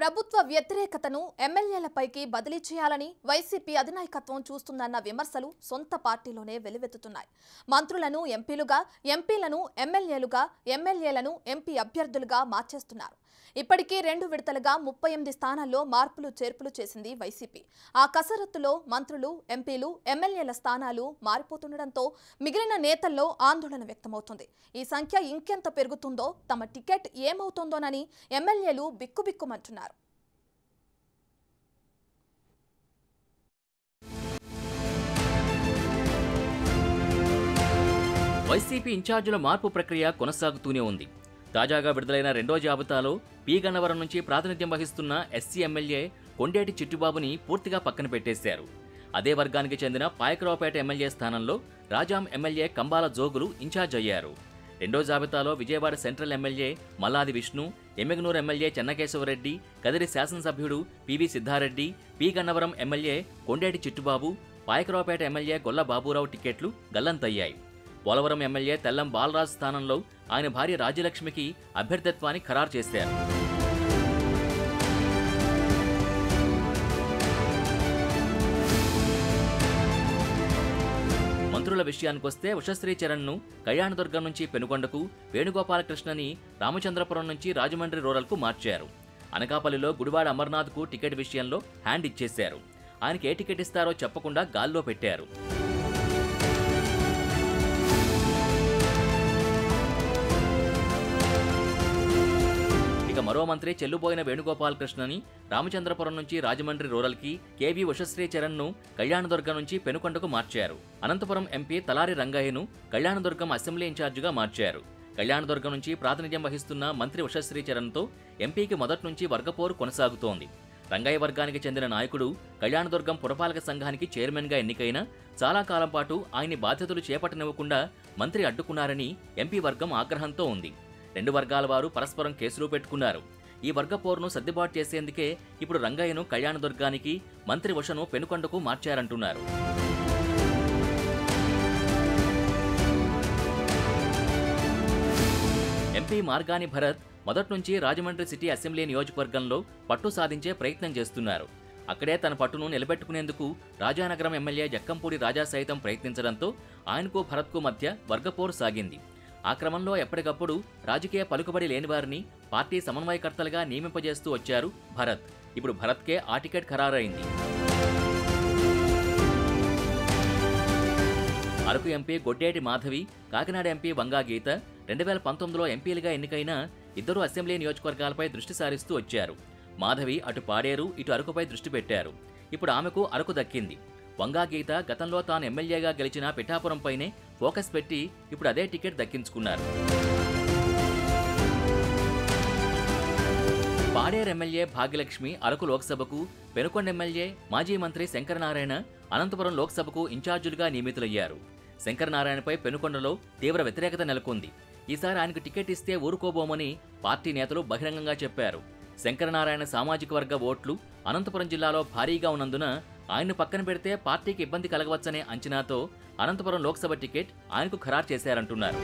ప్రభుత్వ వ్యతిరేకతను ఎమ్మెల్యేలపైకి బదిలీ చేయాలని వైసీపీ అధినాయకత్వం చూస్తుందన్న విమర్శలు సొంత పార్టీలోనే వెలువెత్తుతున్నాయి. మంత్రులను ఎంపీలుగా, ఎంపీలను ఎమ్మెల్యేలుగా, ఎమ్మెల్యేలను ఎంపీ అభ్యర్థులుగా మార్చేస్తున్నారు. ఇప్పటికీ 2 విడతలుగా 38 స్థానాల్లో మార్పులు చేర్పులు చేసింది వైసీపీ. ఆ కసరత్తులో మంత్రులు, ఎంపీలు, ఎమ్మెల్యేల స్థానాలు మారిపోతుండటంతో మిగిలిన నేతల్లో ఆందోళన వ్యక్తమవుతుంది. ఈ సంఖ్య ఇంకెంత పెరుగుతుందో, తమ టికెట్ ఏమవుతుందోనని ఎమ్మెల్యేలు బిక్కుబిక్కుమంటున్నారు. వైసీపీ ఇన్ఛార్జీల మార్పు ప్రక్రియ కొనసాగుతూనే ఉంది. తాజాగా విడుదలైన రెండో జాబితాలో పి గన్నవరం నుంచి ప్రాతినిధ్యం వహిస్తున్న ఎస్సీ ఎమ్మెల్యే కొండేటి చిట్టుబాబుని పూర్తిగా పక్కన పెట్టేశారు. అదే వర్గానికి చెందిన పాయకరావుపేట ఎమ్మెల్యే స్థానంలో రాజాం ఎమ్మెల్యే కంబాల జోగులు ఇన్ఛార్జ్ అయ్యారు. రెండో జాబితాలో Vijayawada central MLA Malladi Vishnu, Yemmiganur MLA Chennakesava Reddy, Kadiri శాసనసభ్యుడు PV Siddha Reddy, P Gannavaram MLA Kondeti Chittubabu, Payakaraopeta MLA Golla Baburao టికెట్లు గల్లంతయ్యాయి. పోలవరం ఎమ్మెల్యే తెల్లం బాలరాజ్ స్థానంలో ఆయన భార్య రాజ్యలక్ష్మికి అభ్యర్థిత్వాన్ని ఖరారు చేశారు. మంత్రుల విషయానికొస్తే ఉషశ్రీ చరణ్ను కళ్యాణదుర్గం నుంచి పెనుకొండకు, వేణుగోపాలకృష్ణని రామచంద్రపురం నుంచి రాజమండ్రి రూరల్కు మార్చారు. అనకాపల్లిలో గుడివాడ అమర్నాథ్కు టికెట్ విషయంలో హ్యాండ్ ఇచ్చేశారు. ఆయనకి ఏ టికెట్ ఇస్తారో చెప్పకుండా గాల్లో పెట్టారు. మరో మంత్రి చెల్లుబోయిన వేణుగోపాలకృష్ణని రామచంద్రపురం నుంచి రాజమండ్రి రూరల్కి, కేవీ ఉషశ్రీ చరణ్ను కళ్యాణదుర్గం నుంచి పెనుకొండకు మార్చారు. అనంతపురం ఎంపీ తలారి రంగయ్యను కళ్యాణదుర్గం అసెంబ్లీ ఇన్ఛార్జిగా మార్చారు. కళ్యాణదుర్గం నుంచి ప్రాతినిధ్యం వహిస్తున్న మంత్రి ఉషశ్రీ చరణ్తో ఎంపీకి మొదటి నుంచి వర్గపోరు కొనసాగుతోంది. రంగయ్య వర్గానికి చెందిన నాయకుడు కళ్యాణదుర్గం పురపాలక సంఘానికి చైర్మన్గా ఎన్నికైనా చాలా కాలం పాటు ఆయన్ని బాధ్యతలు చేపట్టనివ్వకుండా మంత్రి అడ్డుకున్నారని ఎంపీ వర్గం ఆగ్రహంతో ఉంది. 2 వర్గాల వారు పరస్పరం కేసులు పెట్టుకున్నారు. ఈ వర్గ పోరును సర్దుబాటు చేసేందుకే ఇప్పుడు రంగయ్యను కళ్యాణదుర్గానికి, మంత్రి ఉషను పెనుకొండకు మార్చారంటున్నారు. ఎంపీ మార్గాని భరత్ మొదటి నుంచి రాజమండ్రి సిటీ అసెంబ్లీ నియోజకవర్గంలో పట్టు సాధించే ప్రయత్నం చేస్తున్నారు. అక్కడే తన పట్టును నిలబెట్టుకునేందుకు రాజానగరం ఎమ్మెల్యే జక్కంపూడి రాజా సైతం ప్రయత్నించడంతో ఆయనకు భరత్కు మధ్య వర్గపోరు సాగింది. ఆ క్రమంలో ఎప్పటికప్పుడు రాజకీయ పలుకుబడి లేనివారిని పార్టీ సమన్వయకర్తలుగా నియమింపజేస్తూ వచ్చారు భరత్. ఇప్పుడు భరత్కే ఆ టికెట్ ఖరారైంది. అరకు ఎంపీ గొడ్డేటి మాధవి, కాకినాడ ఎంపీ వంగా గీత 2019లో ఎంపీలుగా ఎన్నికైన ఇద్దరు అసెంబ్లీ నియోజకవర్గాలపై దృష్టి సారిస్తూ వచ్చారు. మాధవి అటు పాడేరు, ఇటు అరకుపై దృష్టి పెట్టారు. ఇప్పుడు ఆమెకు అరకు దక్కింది. వంగా గీత గతంలో తాను ఎమ్మెల్యేగా గెలిచిన పిఠాపురంపైనే ఫోకస్ పెట్టి ఇప్పుడు అదే టికెట్ దక్కించుకున్నారు. పాడేరు ఎమ్మెల్యే భాగ్యలక్ష్మి అరకు లోక్సభకు, పెనుకొండ ఎమ్మెల్యే మాజీ మంత్రి శంకరనారాయణ అనంతపురం లోక్సభకు ఇన్ఛార్జీలుగా నియమితులయ్యారు. శంకరనారాయణపై పెనుకొండలో తీవ్ర వ్యతిరేకత నెలకొంది. ఈసారి ఆయనకు టికెట్ ఇస్తే ఊరుకోబోమని పార్టీ నేతలు బహిరంగంగా చెప్పారు. శంకరనారాయణ సామాజిక వర్గ ఓట్లు అనంతపురం జిల్లాలో భారీగా ఉన్నందున ఆయన్ను పక్కన పెడితే పార్టీకి ఇబ్బంది కలగవచ్చనే అంచనాతో అనంతపురం లోక్సభ టికెట్ ఆయనకు ఖరారు చేశారంటున్నారు.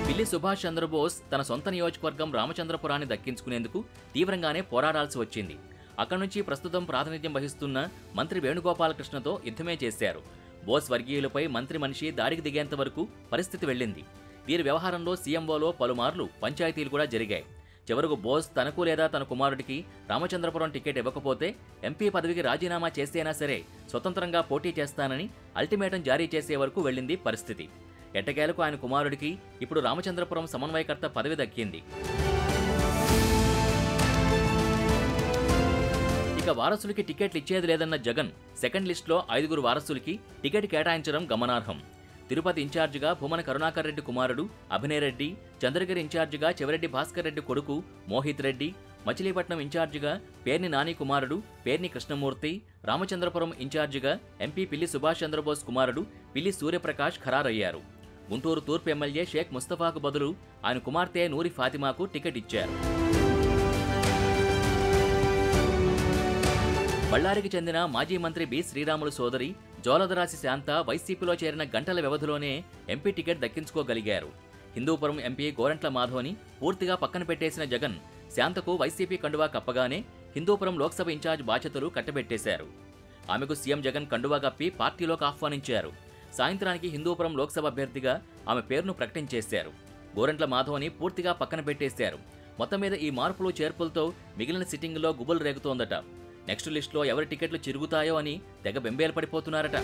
పిల్లి సుభాష్ చంద్రబోస్ తన సొంత నియోజకవర్గం రామచంద్రపురాన్ని దక్కించుకునేందుకు తీవ్రంగానే పోరాడాల్సి వచ్చింది. అక్కడి నుంచి ప్రస్తుతం ప్రాతినిధ్యం వహిస్తున్న మంత్రి వేణుగోపాలకృష్ణతో యుద్ధమే చేశారు. బోస్ వర్గీయులపై మంత్రి మనిషి దాడికి దిగేంత వరకు పరిస్థితి వెళ్ళింది. వీరి వ్యవహారంలో సీఎంఓలో పలుమార్లు పంచాయతీలు కూడా జరిగాయి. చివరకు బోస్ తనకు లేదా తన కుమారుడికి రామచంద్రపురం టికెట్ ఇవ్వకపోతే ఎంపీ పదవికి రాజీనామా చేస్తేనా సరే స్వతంత్రంగా పోటీ చేస్తానని అల్టిమేటం జారీ చేసే వరకు వెళ్ళింది పరిస్థితి. ఎట్టకేలకు ఆయన కుమారుడికి ఇప్పుడు రామచంద్రపురం సమన్వయకర్త పదవి దక్కింది. ఇక వారసులకి టికెట్లు ఇచ్చేది లేదన్న జగన్ సెకండ్ లిస్టులో 5 వారసులకి టికెట్ కేటాయించడం గమనార్హం. తిరుపతి ఇన్ఛార్జిగా భూమన కరుణాకర్ రెడ్డి కుమారుడు అభినయ్ రెడ్డి, చంద్రగిరి ఇన్ఛార్జిగా చెవిరెడ్డి భాస్కర్ రెడ్డి కొడుకు మోహిత్ రెడ్డి, మచిలీపట్నం ఇన్ఛార్జిగా పేర్ని నాని కుమారుడు పేర్ని కృష్ణమూర్తి, రామచంద్రపురం ఇన్ఛార్జిగా ఎంపీ పిల్లి సుభాష్ చంద్రబోస్ కుమారుడు పిల్లి సూర్యప్రకాష్ ఖరారయ్యారు. గుంటూరు తూర్పు ఎమ్మెల్యే షేక్ ముస్తఫాకు బదులు ఆయన కుమార్తె నూరి ఫాతిమాకు టికెట్ ఇచ్చారు. బళ్ళారికి చెందిన మాజీ మంత్రి బి శ్రీరాములు సోదరి జోలదరాశి శాంత వైసీపీలో చేరిన గంటల వ్యవధిలోనే ఎంపీ టికెట్ దక్కించుకోగలిగారు. హిందూపురం ఎంపీ గోరంట్ల మాధవ్ని పూర్తిగా పక్కన పెట్టేసిన జగన్ శాంతకు వైసీపీ కండువా కప్పగానే హిందూపురం లోక్సభ ఇన్ఛార్జ్ బాధ్యతలు కట్టబెట్టేశారు. ఆమెకు సీఎం జగన్ కండువా కప్పి పార్టీలోకి ఆహ్వానించారు. సాయంత్రానికి హిందూపురం లోక్సభ అభ్యర్థిగా ఆమె పేరును ప్రకటించేశారు. గోరంట్ల మాధవ్ని పూర్తిగా పక్కన పెట్టేశారు. మొత్తం మీద ఈ మార్పులు చేర్పులతో మిగిలిన సిట్టింగ్లో గుబులు రేగుతోందట. నెక్స్ట్ లిస్టులో ఎవరి టికెట్లు చిరుగుతాయో అని తెగ బెంబేలు పడిపోతున్నారట.